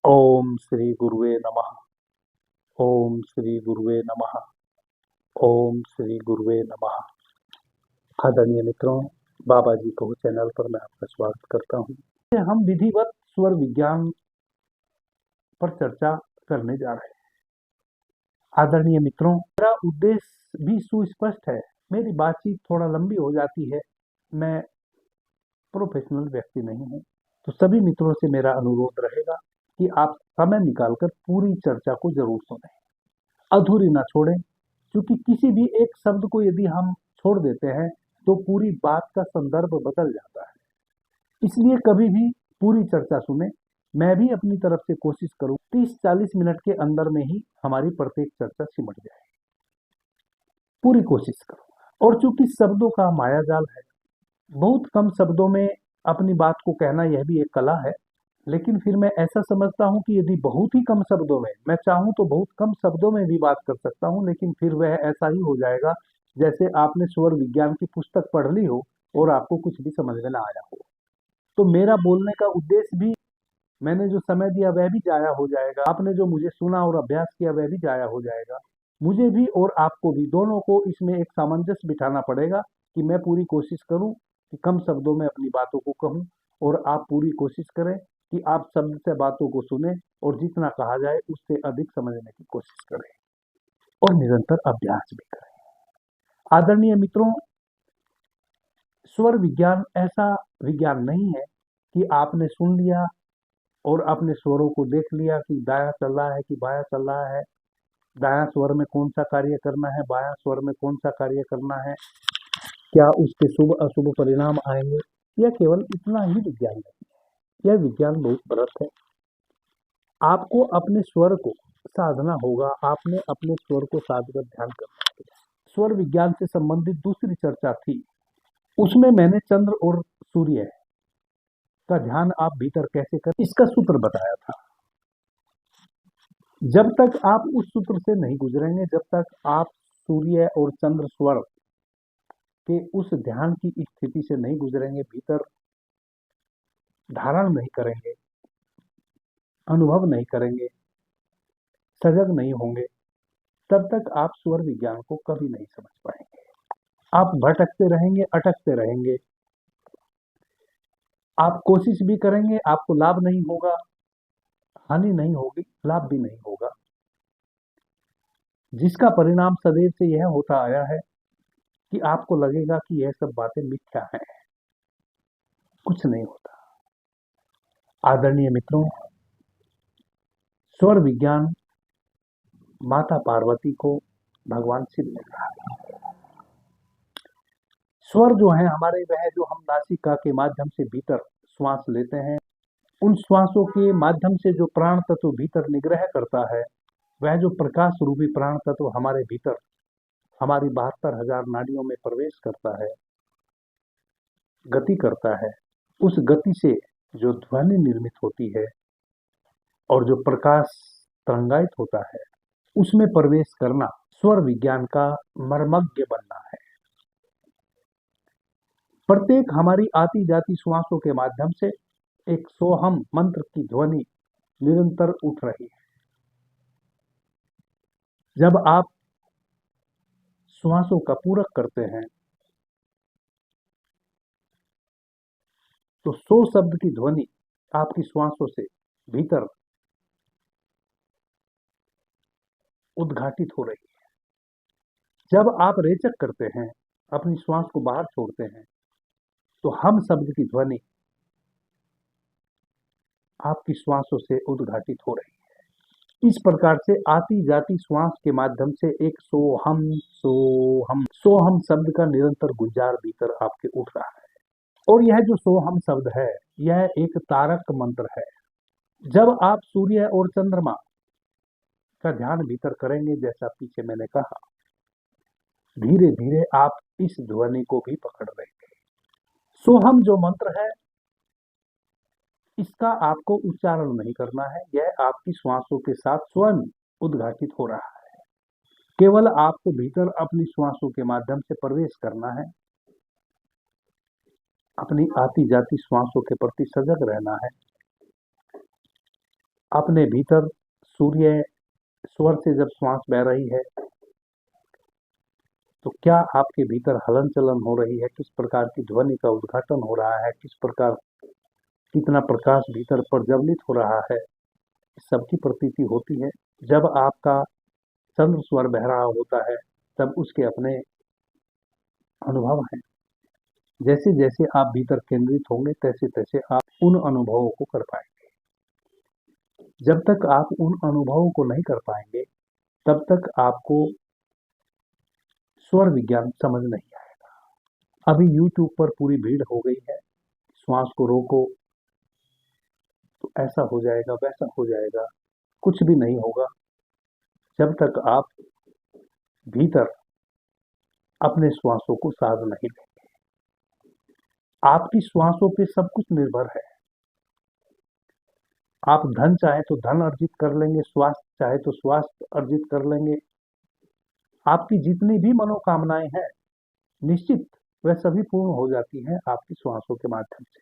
ओम श्री गुरुवे नमः। ओम श्री गुरुवे नमः। ओम श्री गुरुवे नमः। आदरणीय मित्रों, बाबा जी को चैनल पर मैं आपका स्वागत करता हूँ। हम विधिवत स्वर विज्ञान पर चर्चा करने जा रहे हैं। आदरणीय मित्रों, मेरा उद्देश्य भी सुस्पष्ट है। मेरी बातचीत थोड़ा लंबी हो जाती है। मैं प्रोफेशनल व्यक्ति नहीं हूँ, तो सभी मित्रों से मेरा अनुरोध रहेगा कि आप समय निकालकर पूरी चर्चा को जरूर सुनें, अधूरी ना छोड़ें। क्योंकि किसी भी एक शब्द को यदि हम छोड़ देते हैं तो पूरी बात का संदर्भ बदल जाता है। इसलिए कभी भी पूरी चर्चा सुने। मैं भी अपनी तरफ से कोशिश करूं 30-40 मिनट के अंदर में ही हमारी प्रत्येक चर्चा सिमट जाए। पूरी कोशिश करूं। और चूंकि शब्दों का मायाजाल है, बहुत कम शब्दों में अपनी बात को कहना यह भी एक कला है। लेकिन फिर मैं ऐसा समझता हूं कि यदि बहुत ही कम शब्दों में मैं चाहूं तो बहुत कम शब्दों में भी बात कर सकता हूं, लेकिन फिर वह ऐसा ही हो जाएगा जैसे आपने स्वर विज्ञान की पुस्तक पढ़ ली हो और आपको कुछ भी समझ में ना आया हो। तो मेरा बोलने का उद्देश्य भी, मैंने जो समय दिया वह भी जाया हो जाएगा, आपने जो मुझे सुना और अभ्यास किया वह भी जाया हो जाएगा। मुझे भी और आपको भी, दोनों को इसमें एक सामंजस्य बिठाना पड़ेगा कि मैं पूरी कोशिश करूं कि कम शब्दों में अपनी बातों को कहूं, और आप पूरी कोशिश करें कि आप शब्द से बातों को सुने और जितना कहा जाए उससे अधिक समझने की कोशिश करें और निरंतर अभ्यास भी करें। आदरणीय मित्रों, स्वर विज्ञान ऐसा विज्ञान नहीं है कि आपने सुन लिया और अपने स्वरों को देख लिया कि दायां चल रहा है कि बायां चल रहा है, दायां स्वर में कौन सा कार्य करना है, बायां स्वर में कौन सा कार्य करना है, क्या उसके शुभ अशुभ परिणाम आएंगे। यह केवल इतना ही विज्ञान नहीं है, यह विज्ञान बहुत बृहत है। आपको अपने स्वर को साधना होगा, आपने अपने स्वर को साधकर ध्यान करना होगा। स्वर विज्ञान से संबंधित दूसरी चर्चा थी, उसमें मैंने चंद्र और सूर्य का ध्यान आप भीतर कैसे करें इसका सूत्र बताया था। जब तक आप उस सूत्र से नहीं गुजरेंगे, जब तक आप सूर्य और चंद्र स्वर के उस ध्यान की स्थिति से नहीं गुजरेंगे, भीतर धारण नहीं करेंगे, अनुभव नहीं करेंगे, सजग नहीं होंगे, तब तक आप स्वर विज्ञान को कभी नहीं समझ पाएंगे। आप भटकते रहेंगे, अटकते रहेंगे। आप कोशिश भी करेंगे, आपको लाभ नहीं होगा, हानि नहीं होगी, लाभ भी नहीं होगा, जिसका परिणाम सदैव से यह होता आया है कि आपको लगेगा कि यह सब बातें मिथ्या हैं, कुछ नहीं होता। आदरणीय मित्रों, स्वर विज्ञान माता पार्वती को भगवान शिव ने कहा। स्वर जो है हमारे, वह जो हम नासिका के माध्यम से भीतर श्वास लेते हैं, उन श्वासों के माध्यम से जो प्राण तत्व भीतर निग्रह करता है, वह जो प्रकाश रूपी प्राण तत्व हमारे भीतर हमारी 72,000 नाड़ियों में प्रवेश करता है, गति करता है, उस गति से जो ध्वनि निर्मित होती है और जो प्रकाश तरंगायित होता है, उसमें प्रवेश करना स्वर विज्ञान का मर्मज्ञ बनना है। प्रत्येक हमारी आती जाती श्वासों के माध्यम से एक सोहम मंत्र की ध्वनि निरंतर उठ रही है। जब आप श्वासों का पूरक करते हैं तो 100 शब्द की ध्वनि आपकी श्वासों से भीतर उद्घाटित हो रही है। जब आप रेचक करते हैं, अपनी श्वास को बाहर छोड़ते हैं, तो हम शब्द की ध्वनि आपकी श्वासों से उद्घाटित हो रही है। इस प्रकार से आती जाती श्वास के माध्यम से एक सोहम सोहम सोहम शब्द का निरंतर गुंजार भीतर आपके उठ रहा है। और यह जो सोहम शब्द है, यह एक तारक मंत्र है। जब आप सूर्य और चंद्रमा का ध्यान भीतर करेंगे, जैसा पीछे मैंने कहा, धीरे धीरे आप इस ध्वनि को भी पकड़ लेंगे। सोहम जो मंत्र है, इसका आपको उच्चारण नहीं करना है, यह आपकी श्वासों के साथ स्वयं उद्घाटित हो रहा है। केवल आपको भीतर अपनी श्वासों के माध्यम से प्रवेश करना है, अपनी आती जाती श्वासों के प्रति सजग रहना है अपने भीतर सूर्य स्वर से जब श्वास बह रही है तो क्या आपके भीतर हलन चलन हो रही है, किस प्रकार की ध्वनि का उद्घाटन हो रहा है, किस प्रकार कितना प्रकाश भीतर प्रज्वलित हो रहा है, इस सबकी प्रतीति होती है। जब आपका चंद्र स्वर बह रहा होता है तब उसके अपने अनुभव हैं। जैसे जैसे आप भीतर केंद्रित होंगे तैसे तैसे आप उन अनुभवों को कर पाएंगे। जब तक आप उन अनुभवों को नहीं कर पाएंगे तब तक आपको स्वर विज्ञान समझ नहीं आएगा। अभी YouTube पर पूरी भीड़ हो गई है, श्वास को रोको तो ऐसा हो जाएगा, वैसा हो जाएगा, कुछ भी नहीं होगा जब तक आप भीतर अपने श्वासों को साध नहीं लेंगे। आपकी श्वासों पे सब कुछ निर्भर है। आप धन चाहे तो धन अर्जित कर लेंगे, स्वास्थ्य चाहे तो स्वास्थ्य अर्जित कर लेंगे। आपकी जितनी भी मनोकामनाएं हैं निश्चित वह सभी पूर्ण हो जाती हैं आपकी श्वासों के माध्यम से।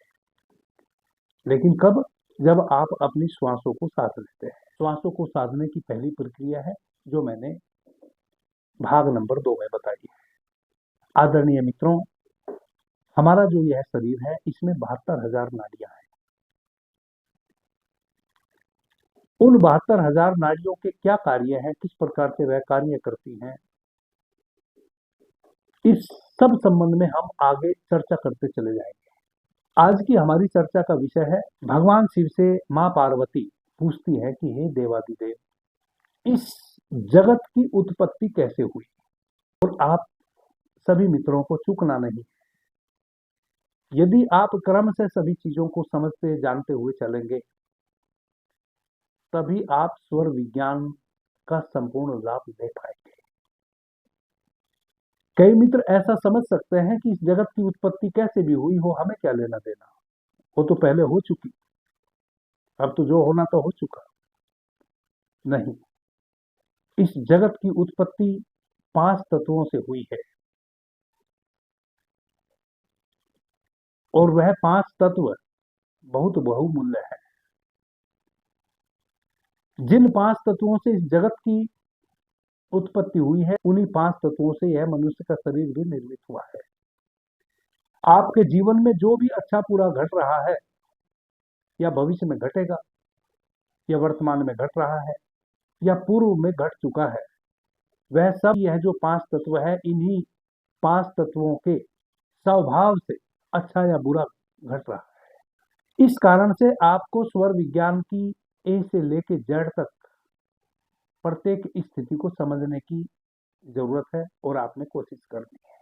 लेकिन कब? जब आप अपनी श्वासों को साध लेते हैं। श्वासों को साधने की पहली प्रक्रिया है जो मैंने भाग नंबर 2 में बताई है। आदरणीय मित्रों, हमारा जो यह शरीर है इसमें 72,000 नाड़ियां हैं। उन 72,000 नाड़ियों के क्या कार्य हैं, किस प्रकार से वह कार्य करती हैं, इस सब संबंध में हम आगे चर्चा करते चले जाएंगे। आज की हमारी चर्चा का विषय है, भगवान शिव से मां पार्वती पूछती है कि हे देवादिदेव, इस जगत की उत्पत्ति कैसे हुई। और आप सभी मित्रों को चूकना नहीं। यदि आप क्रम से सभी चीजों को समझते जानते हुए चलेंगे तभी आप स्वर विज्ञान का संपूर्ण लाभ ले पाएंगे। कई मित्र ऐसा समझ सकते हैं कि इस जगत की उत्पत्ति कैसे भी हुई हो, हमें क्या लेना देना, वो तो पहले हो चुकी, अब तो जो होना तो हो चुका। नहीं, इस जगत की उत्पत्ति 5 तत्वों से हुई है और वह 5 तत्व बहुत बहुमूल्य है। जिन 5 तत्वों से इस जगत की उत्पत्ति हुई है उन्हीं 5 तत्वों से यह मनुष्य का शरीर भी निर्मित हुआ है। आपके जीवन में जो भी अच्छा पूरा घट रहा है या भविष्य में घटेगा या वर्तमान में घट रहा है या पूर्व में घट चुका है, वह सब यह जो 5 तत्व है इन्हीं 5 तत्वों के स्वभाव से अच्छा या बुरा घट रहा है। इस कारण से आपको स्वर विज्ञान की ए से लेके जेड तक प्रत्येक स्थिति को समझने की जरूरत है और आपने कोशिश करनी है।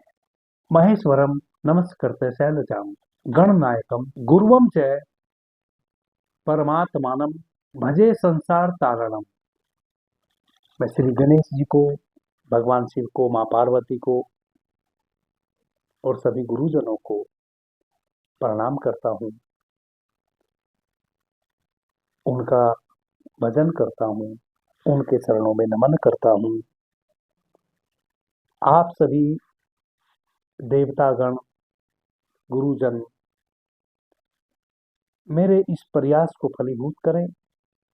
महेश्वरम नमस्कृत्य शैलजाम गणनायकम गुरुवम च परमात्मानम भजे संसार तारणम। मैं श्री गणेश जी को, भगवान शिव को, मां पार्वती को और सभी गुरुजनों को प्रणाम करता हूँ, उनका भजन करता हूँ, उनके चरणों में नमन करता हूँ। आप सभी देवतागण, गुरुजन मेरे इस प्रयास को फलीभूत करें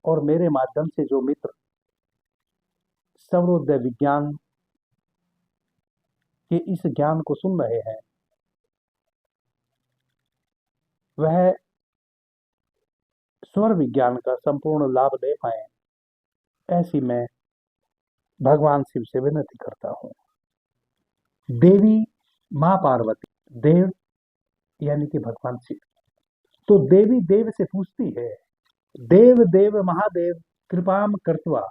और मेरे माध्यम से जो मित्र सर्वोदय विज्ञान के इस ज्ञान को सुन रहे हैं वह स्वर विज्ञान का संपूर्ण लाभ ले पाए, ऐसी मैं भगवान शिव से विनती करता हूँ। देवी मां पार्वती, देव यानी कि भगवान शिव, तो देवी देव से पूछती है, देव देव महादेव कृपाम कृत्वा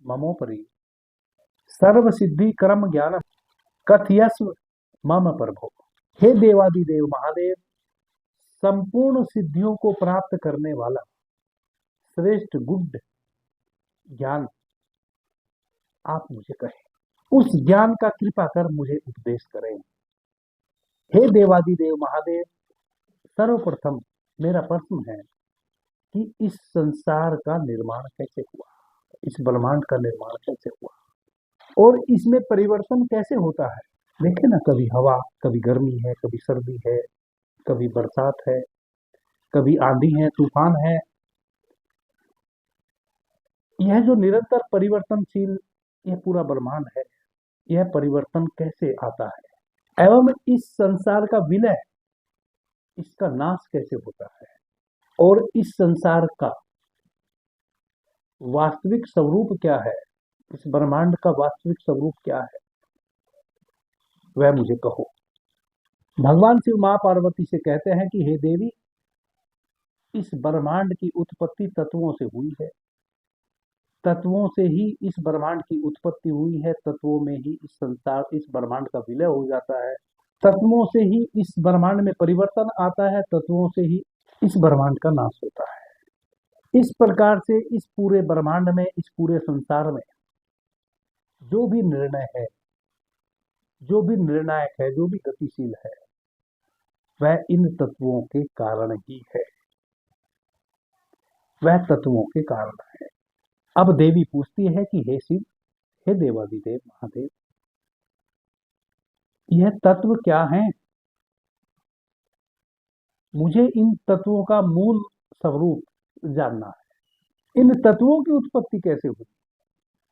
ममोपरि सर्व सिद्धि कर्म ज्ञानम कथयस्व मम प्रभो। हे देवादिदेव महादेव, संपूर्ण सिद्धियों को प्राप्त करने वाला श्रेष्ठ गुड ज्ञान आप मुझे कहें, उस ज्ञान का कृपा कर मुझे उपदेश करें। हे देवादिदेव महादेव, सर्वप्रथम मेरा प्रश्न है कि इस संसार का निर्माण कैसे हुआ, इस ब्रह्मांड का निर्माण कैसे हुआ और इसमें परिवर्तन कैसे होता है। देखिए ना, कभी हवा, कभी गर्मी है, कभी सर्दी है, कभी बरसात है, कभी आंधी है, तूफान है, यह जो निरंतर परिवर्तनशील यह पूरा ब्रह्मांड है, यह परिवर्तन कैसे आता है एवं इस संसार का विलय, इसका नाश कैसे होता है, और इस संसार का वास्तविक स्वरूप क्या है, इस ब्रह्मांड का वास्तविक स्वरूप क्या है, वह मुझे कहो। भगवान शिव मां पार्वती से कहते हैं कि हे देवी, इस ब्रह्मांड की उत्पत्ति तत्वों से हुई है, तत्वों से ही इस ब्रह्मांड की उत्पत्ति हुई है, तत्वों में ही इस संसार, इस ब्रह्मांड का विलय हो जाता है, तत्वों से ही इस ब्रह्मांड में परिवर्तन आता है, तत्वों से ही इस ब्रह्मांड का नाश होता है। इस प्रकार से इस पूरे ब्रह्मांड में, इस पूरे संसार में जो भी निर्णय है, जो भी निर्णायक है, जो भी गतिशील है, वह इन तत्वों के कारण ही है, वह तत्वों के कारण है। अब देवी पूछती है कि हे शिव, हे देवादिदेव महादेव, यह तत्व क्या है, मुझे इन तत्वों का मूल स्वरूप जानना है। इन तत्वों की उत्पत्ति कैसे हुई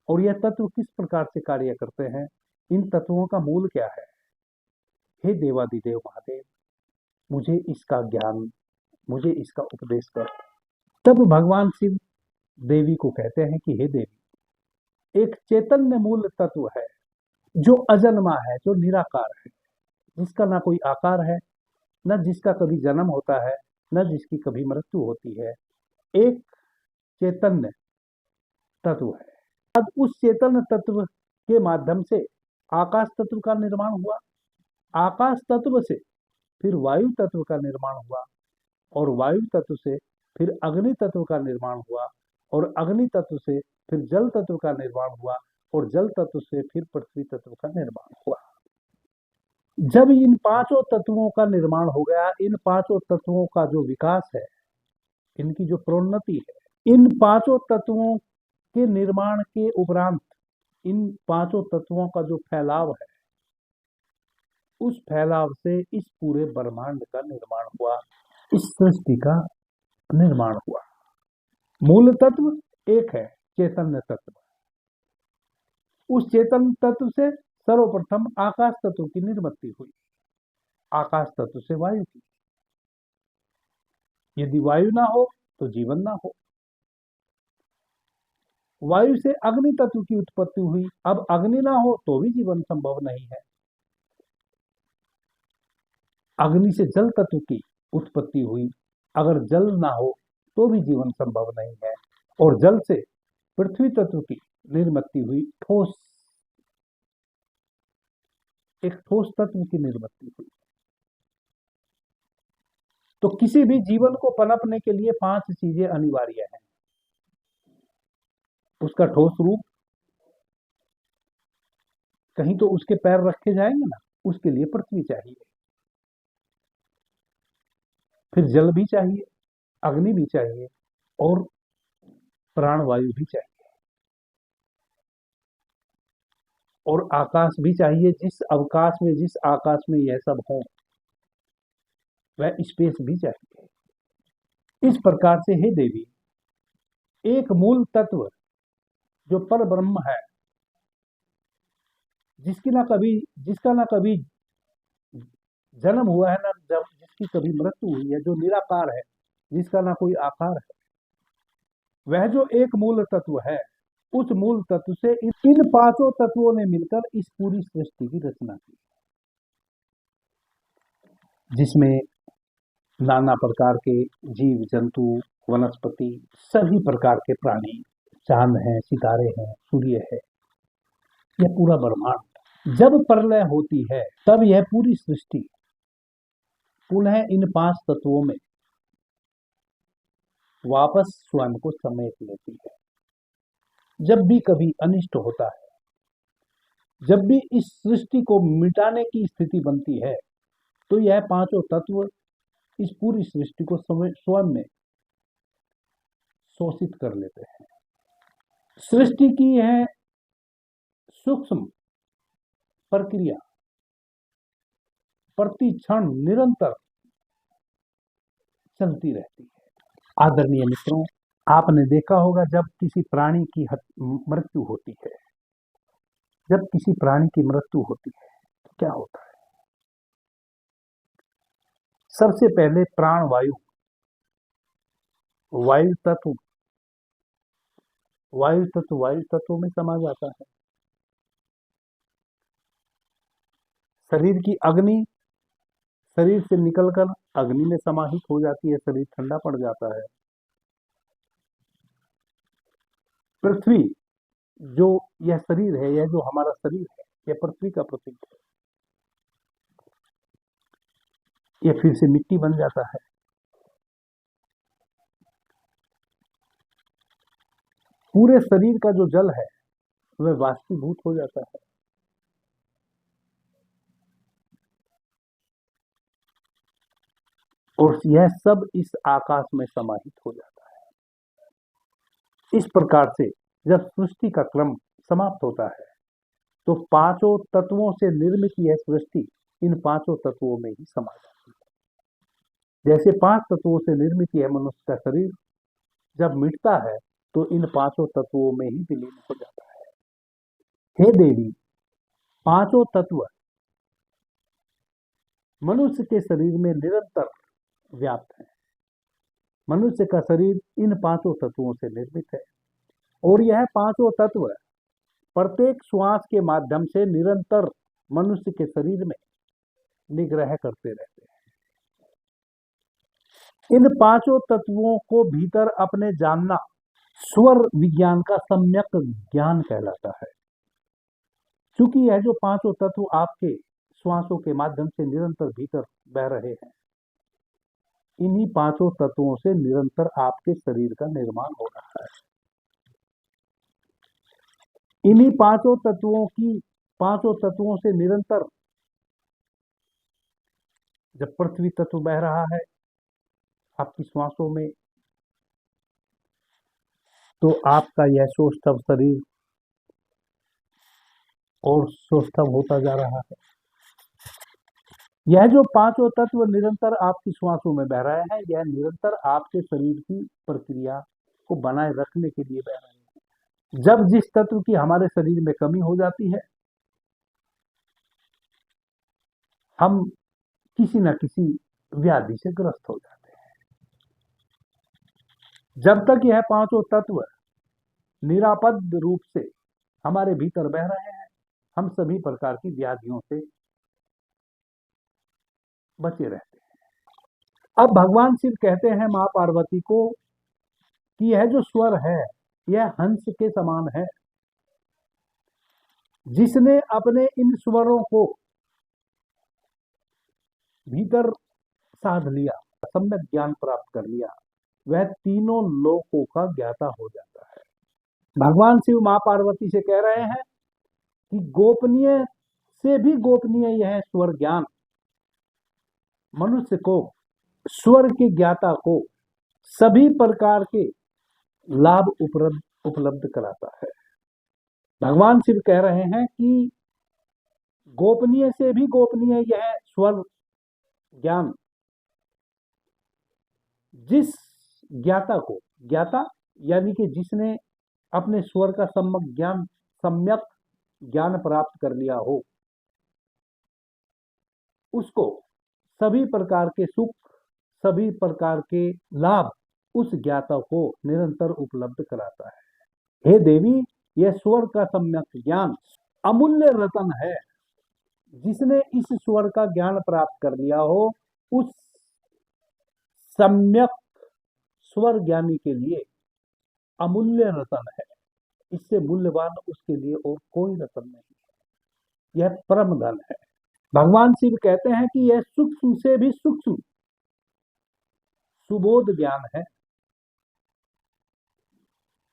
और यह तत्व किस प्रकार से कार्य करते हैं, इन तत्वों का मूल क्या है। हे देवादिदेव महादेव, मुझे इसका ज्ञान, मुझे इसका उपदेश कर। तब भगवान शिव देवी को कहते हैं कि हे देवी, एक चैतन्य मूल तत्व है जो अजन्मा है, जो निराकार है, जिसका ना कोई आकार है, न जिसका कभी जन्म होता है, न जिसकी कभी मृत्यु होती है, एक चैतन्य तत्व है। अब उस चैतन्य तत्व के माध्यम से आकाश तत्व का निर्माण हुआ, आकाश तत्व से फिर वायु तत्व का निर्माण हुआ, और वायु तत्व से फिर अग्नि तत्व का निर्माण हुआ, और अग्नि तत्व से फिर जल तत्व का निर्माण हुआ, और जल तत्व से फिर पृथ्वी तत्व का निर्माण हुआ। जब इन पांचों तत्वों का निर्माण हो गया, इन पांचों तत्वों का जो विकास है, इनकी जो प्रोन्नति है, इन पांचों तत्वों के निर्माण के उपरांत इन पांचों तत्वों का जो फैलाव है, उस फैलाव से इस पूरे ब्रह्मांड का निर्माण हुआ, इस सृष्टि का निर्माण हुआ। मूल तत्व एक है, चैतन्य तत्व। उस चैतन्य तत्व से सर्वप्रथम आकाश तत्व की निर्मित हुई, आकाश तत्व से वायु की। यदि वायु ना हो तो जीवन ना हो। वायु से अग्नि तत्व की उत्पत्ति हुई, अब अग्नि ना हो तो भी जीवन संभव नहीं है। अग्नि से जल तत्व की उत्पत्ति हुई, अगर जल ना हो तो भी जीवन संभव नहीं है। और जल से पृथ्वी तत्व की निर्मित हुई, ठोस, एक ठोस तत्व की निर्मित हुई। तो किसी भी जीवन को पनपने के लिए 5 चीजें अनिवार्य हैं। उसका ठोस रूप, कहीं तो उसके पैर रखे जाएंगे ना, उसके लिए पृथ्वी चाहिए, फिर जल भी चाहिए, अग्नि भी चाहिए, और प्राणवायु भी चाहिए, और आकाश भी चाहिए। जिस अवकाश में, जिस आकाश में यह सब हो, वह स्पेस भी चाहिए। इस प्रकार से हे देवी, एक मूल तत्व जो पर ब्रह्म है, जिसका ना कभी जन्म हुआ है, ना जब जिसकी कभी मृत्यु हुई है, जो निराकार है, जिसका ना कोई आकार है, वह जो एक मूल तत्व है, उस मूल तत्व से इन पांचों तत्वों ने मिलकर इस पूरी सृष्टि की रचना की, जिसमें नाना प्रकार के जीव जंतु, वनस्पति, सभी प्रकार के प्राणी, चांद हैं, सितारे हैं, सूर्य है, यह पूरा ब्रह्मांड जब प्रलय होती है, तब यह पूरी सृष्टि पुनः इन 5 तत्वों में वापस स्वयं को समेट लेती है। जब भी कभी अनिष्ट होता है, जब भी इस सृष्टि को मिटाने की स्थिति बनती है, तो यह पांचों तत्व इस पूरी सृष्टि को स्वयं में शोषित कर लेते हैं। सृष्टि की यह सूक्ष्म प्रक्रिया प्रति क्षण निरंतर चलती रहती है। आदरणीय मित्रों, आपने देखा होगा जब किसी प्राणी की मृत्यु होती है, जब किसी प्राणी की मृत्यु होती है तो क्या होता है? सबसे पहले प्राण वायु, वायु तत्व, वायु तत्व में समा जाता है। शरीर की अग्नि शरीर से निकलकर अग्नि में समाहित हो जाती है, शरीर ठंडा पड़ जाता है। पृथ्वी, जो यह शरीर है, यह जो हमारा शरीर है, यह पृथ्वी का प्रतीक है। यह फिर से मिट्टी बन जाता है। पूरे शरीर का जो जल है वह वाष्पीभूत हो जाता है। और यह सब इस आकाश में समाहित हो जाता है। इस प्रकार से जब सृष्टि का क्रम समाप्त होता है तो पांचों तत्वों से निर्मित यह सृष्टि इन पांचों तत्वों में ही समा जाती है। जैसे पांच तत्वों से निर्मित यह मनुष्य का शरीर जब मिटता है तो इन पांचों तत्वों में ही विलीन हो जाता है। हे देवी, पांचों तत्व मनुष्य के शरीर में निरंतर व्याप्त है। मनुष्य का शरीर इन पांचों तत्वों से निर्मित है और यह पांचों तत्व प्रत्येक श्वास के माध्यम से निरंतर मनुष्य के शरीर में निग्रह करते रहते हैं। इन पांचों तत्वों को भीतर अपने जानना स्वर विज्ञान का सम्यक ज्ञान कहलाता है। क्योंकि यह जो पांचों तत्व आपके श्वासों के माध्यम से निरंतर भीतर बह रहे हैं, इन्हीं पांचों तत्वों से निरंतर आपके शरीर का निर्माण हो रहा है। इन्हीं पांचों तत्वों से निरंतर जब पृथ्वी तत्व बह रहा है आपकी श्वासों में, तो आपका यह सौष्ठव शरीर और सौष्ठव होता जा रहा है। यह जो पांचों तत्व निरंतर आपकी श्वासों में बह रहे हैं, यह निरंतर आपके शरीर की प्रक्रिया को बनाए रखने के लिए बह रहे हैं। जब जिस तत्व की हमारे शरीर में कमी हो जाती है, हम किसी न किसी व्याधि से ग्रस्त हो जाते हैं। जब तक यह पांचों तत्व निरापद रूप से हमारे भीतर बह रहे हैं, हम सभी प्रकार की व्याधियों से बचे रहते हैं। अब भगवान शिव कहते हैं मां पार्वती को कि यह जो स्वर है यह हंस के समान है। जिसने अपने इन स्वरों को भीतर साध लिया, सम्यक ज्ञान प्राप्त कर लिया, वह तीनों लोकों का ज्ञाता हो जाता है। भगवान शिव मां पार्वती से कह रहे हैं कि गोपनीय से भी गोपनीय यह स्वर ज्ञान मनुष्य को, स्वर के ज्ञाता को सभी प्रकार के लाभ उपलब्ध कराता है। भगवान शिव कह रहे हैं कि गोपनीय से भी गोपनीय यह स्वर ज्ञान जिस ज्ञाता को, ज्ञाता यानी कि जिसने अपने स्वर का सम्यक ज्ञान प्राप्त कर लिया हो, उसको सभी प्रकार के सुख, सभी प्रकार के लाभ उस ज्ञाता को निरंतर उपलब्ध कराता है। हे देवी, यह स्वर का सम्यक ज्ञान अमूल्य रतन है। जिसने इस स्वर का ज्ञान प्राप्त कर लिया हो, उस सम्यक स्वर ज्ञानी के लिए अमूल्य रतन है। इससे मूल्यवान उसके लिए और कोई रतन नहीं है। यह परम धन है। भगवान शिव कहते हैं कि यह सूक्ष्म से भी सूक्ष्म सुबोध ज्ञान है,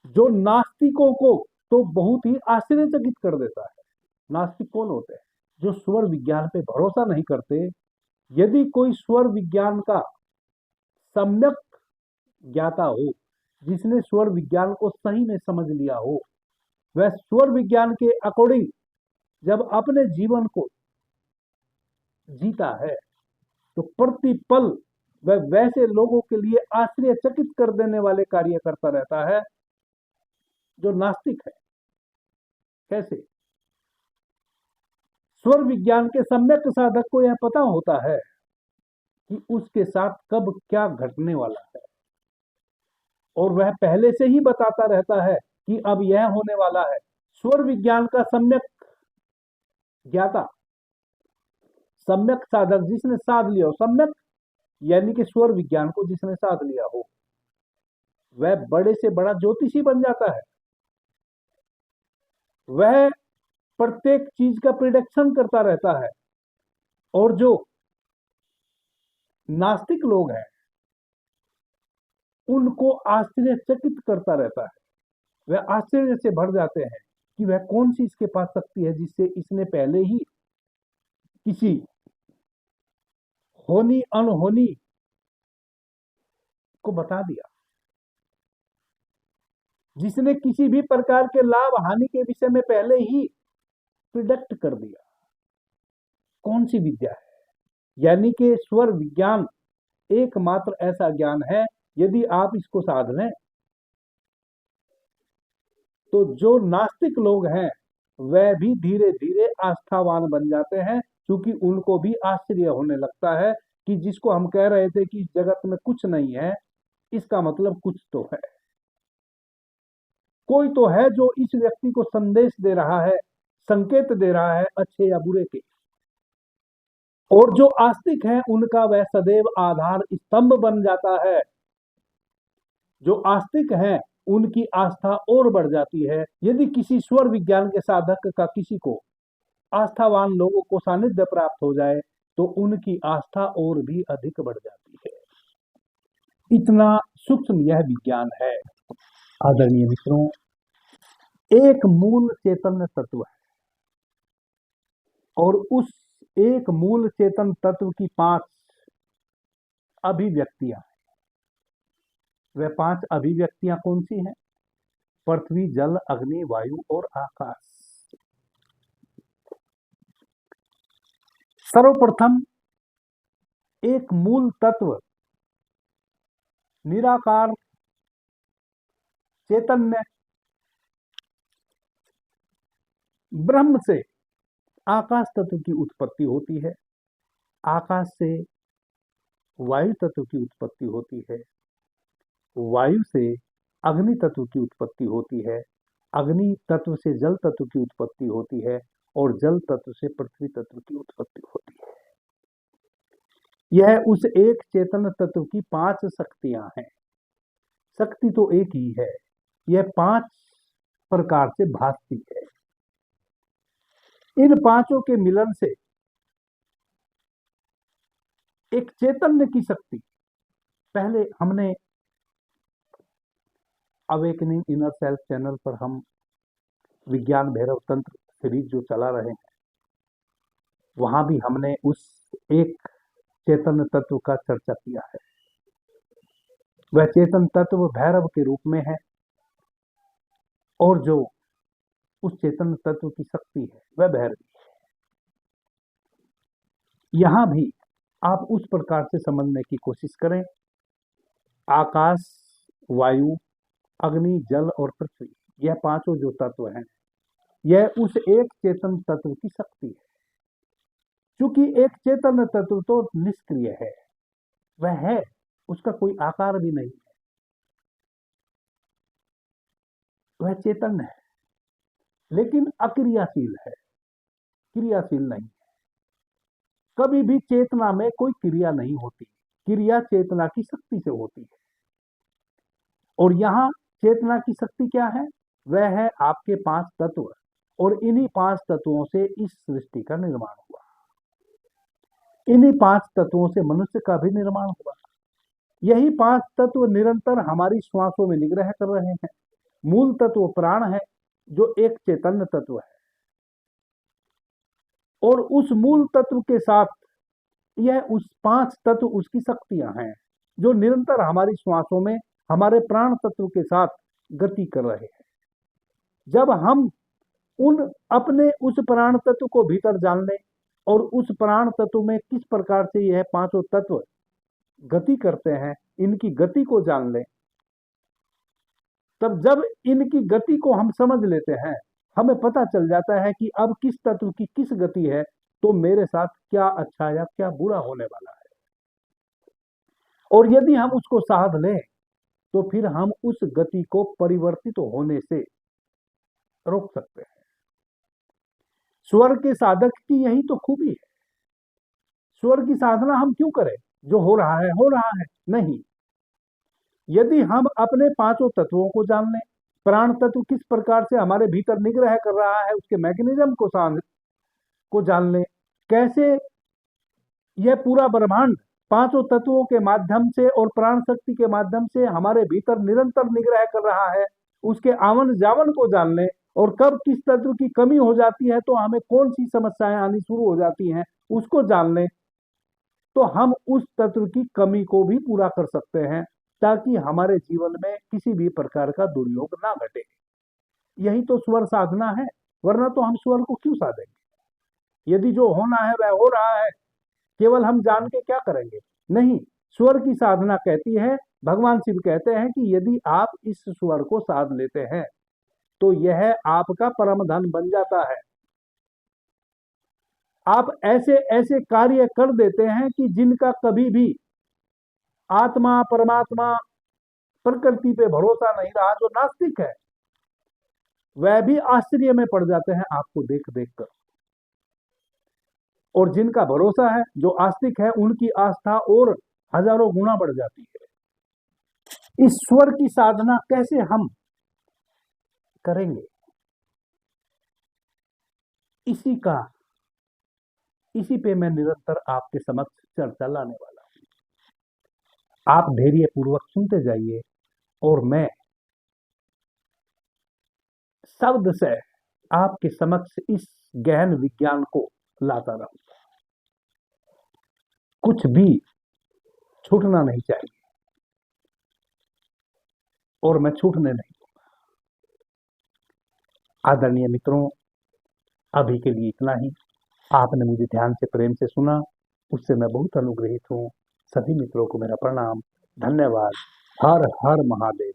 जो नास्तिकों को तो बहुत ही आश्चर्यचकित कर देता है। नास्तिक कौन होते हैं? जो स्वर विज्ञान पे भरोसा नहीं करते। यदि कोई स्वर विज्ञान का सम्यक ज्ञाता हो, जिसने स्वर विज्ञान को सही में समझ लिया हो, वह स्वर विज्ञान के अकॉर्डिंग जब अपने जीवन को जीता है तो प्रतिपल वह वैसे लोगों के लिए आश्चर्यचकित कर देने वाले कार्य करता रहता है जो नास्तिक है। कैसे? स्वर विज्ञान के सम्यक साधक को यह पता होता है कि उसके साथ कब क्या घटने वाला है, और वह पहले से ही बताता रहता है कि अब यह होने वाला है। स्वर विज्ञान का सम्यक ज्ञाता, सम्यक साधक जिसने साध लिया हो, सम्यक यानी कि स्वर विज्ञान को जिसने साध लिया हो, वह बड़े से बड़ा ज्योतिषी बन जाता है। वह प्रत्येक चीज का प्रिडिक्शन करता रहता है। और जो नास्तिक लोग हैं उनको आश्चर्यचकित करता रहता है। वह आश्चर्य से भर जाते हैं कि वह कौन सी इसके पास शक्ति है जिससे इसने पहले ही किसी होनी अनहोनी को बता दिया, जिसने किसी भी प्रकार के लाभ हानि के विषय में पहले ही प्रिडिक्ट कर दिया। कौन सी विद्या है? यानी कि स्वर विज्ञान एकमात्र ऐसा ज्ञान है, यदि आप इसको साध लें तो जो नास्तिक लोग हैं वह भी धीरे धीरे आस्थावान बन जाते हैं, क्योंकि उनको भी आश्चर्य होने लगता है कि जिसको हम कह रहे थे कि जगत में कुछ नहीं है, इसका मतलब कुछ तो है, कोई तो है जो इस व्यक्ति को संदेश दे रहा है, संकेत दे रहा है अच्छे या बुरे के। और जो आस्तिक है उनका वह सदैव आधार स्तंभ बन जाता है। जो आस्तिक हैं उनकी आस्था और बढ़ जाती है। यदि किसी स्वर विज्ञान के साधक का किसी को आस्थावान लोगों को सानिध्य प्राप्त हो जाए तो उनकी आस्था और भी अधिक बढ़ जाती है। इतना सूक्ष्म यह विज्ञान है। आदरणीय मित्रों, एक मूल चेतन तत्व है और उस एक मूल चेतन तत्व की 5 अभिव्यक्तियां हैं। वह 5 अभिव्यक्तियां कौन सी हैं? पृथ्वी, जल, अग्नि, वायु और आकाश। सर्वप्रथम एक मूल तत्व निराकार चैतन्य ब्रह्म से आकाश तत्व की उत्पत्ति होती है। आकाश से वायु तत्व की उत्पत्ति होती है। वायु से अग्नि तत्व की उत्पत्ति होती है। अग्नि तत्व से जल तत्व की उत्पत्ति होती है और जल तत्व से पृथ्वी तत्व की उत्पत्ति होती है। यह उस एक चेतन तत्व की 5 शक्तियां हैं। शक्ति तो एक ही है, यह 5 प्रकार से भासती है। इन 5 के मिलन से एक चैतन्य की शक्ति, पहले हमने अवेकनिंग इनर सेल्फ चैनल पर हम विज्ञान भैरव तंत्र सीरीज जो चला रहे हैं, वहां भी हमने उस एक चेतन तत्व का चर्चा किया है। वह चेतन तत्व भैरव के रूप में है और जो उस चेतन तत्व की शक्ति है वह भैरवी है। यहां भी आप उस प्रकार से समझने की कोशिश करें। आकाश, वायु, अग्नि, जल और पृथ्वी, यह 5 जो तत्व हैं, यह उस एक चेतन तत्व की शक्ति है। क्योंकि एक चेतन तत्व तो निष्क्रिय है, वह है, उसका कोई आकार भी नहीं है, वह चेतन है लेकिन अक्रियाशील है, क्रियाशील नहीं है। कभी भी चेतना में कोई क्रिया नहीं होती, क्रिया चेतना की शक्ति से होती है। और यहां चेतना की शक्ति क्या है? वह है आपके 5 तत्व, और इन्हीं 5 तत्वों से इस सृष्टि का निर्माण हुआ। इन्हीं 5 तत्वों से मनुष्य का भी निर्माण हुआ। यही 5 तत्व निरंतर हमारी श्वासों में निग्रह कर रहे हैं। मूल तत्व प्राण है जो एक चैतन्य तत्व है, और उस मूल तत्व के साथ यह उस 5 तत्व उसकी शक्तियां हैं जो निरंतर हमारी श्वासों में हमारे प्राण तत्व के साथ गति कर रहे हैं। जब हम उन अपने उस प्राण तत्व को भीतर जान लें और उस प्राण तत्व में किस प्रकार से यह 5 तत्व गति करते हैं, इनकी गति को जान लें, तब जब इनकी गति को हम समझ लेते हैं, हमें पता चल जाता है कि अब किस तत्व की किस गति है, तो मेरे साथ क्या अच्छा या क्या बुरा होने वाला है। और यदि हम उसको साध लें तो फिर हम उस गति को परिवर्तित होने से रोक सकते हैं। स्वर के साधक की यही तो खूबी है। स्वर की साधना हम क्यों करें? जो हो रहा है हो रहा है, नहीं। यदि हम अपने पांचों तत्वों को जान लें, प्राण तत्व किस प्रकार से हमारे भीतर निग्रह कर रहा है, उसके मैकेनिज्म को जान लें, कैसे यह पूरा ब्रह्मांड पांचों तत्वों के माध्यम से और प्राण शक्ति के माध्यम से हमारे भीतर निरंतर निग्रह कर रहा है, उसके आवन जावन को जान लें, और कब किस तत्व की कमी हो जाती है तो हमें कौन सी समस्याएं आनी शुरू हो जाती हैं, उसको जान लें, तो हम उस तत्व की कमी को भी पूरा कर सकते हैं, ताकि हमारे जीवन में किसी भी प्रकार का दुर्योग ना घटे। यही तो स्वर साधना है, वरना तो हम स्वर को क्यों साधेंगे? यदि जो होना है वह हो रहा है, केवल हम जान के क्या करेंगे? नहीं, स्वर की साधना कहती है, भगवान शिव कहते हैं कि यदि आप इस स्वर को साध लेते हैं तो यह आपका परम धन बन जाता है। आप ऐसे ऐसे कार्य कर देते हैं कि जिनका कभी भी आत्मा परमात्मा प्रकृति पे भरोसा नहीं रहा, जो नास्तिक है वह भी आश्चर्य में पड़ जाते हैं आपको देख देख कर, और जिनका भरोसा है, जो आस्तिक है, उनकी आस्था और हजारों गुना बढ़ जाती है। इस स्वर की साधना कैसे हम करेंगे, इसी पे मैं निरंतर आपके समक्ष चर्चा लाने वाला हूं। आप धैर्य पूर्वक सुनते जाइए और मैं शब्द से आपके समक्ष इस गहन विज्ञान को लाता रहूंगा। कुछ भी छूटना नहीं चाहिए और मैं छूटने नहीं दूंगा। आदरणीय मित्रों, अभी के लिए इतना ही। आपने मुझे ध्यान से प्रेम से सुना, उससे मैं बहुत अनुग्रहित हूं। सभी मित्रों को मेरा प्रणाम, धन्यवाद। हर हर महादेव।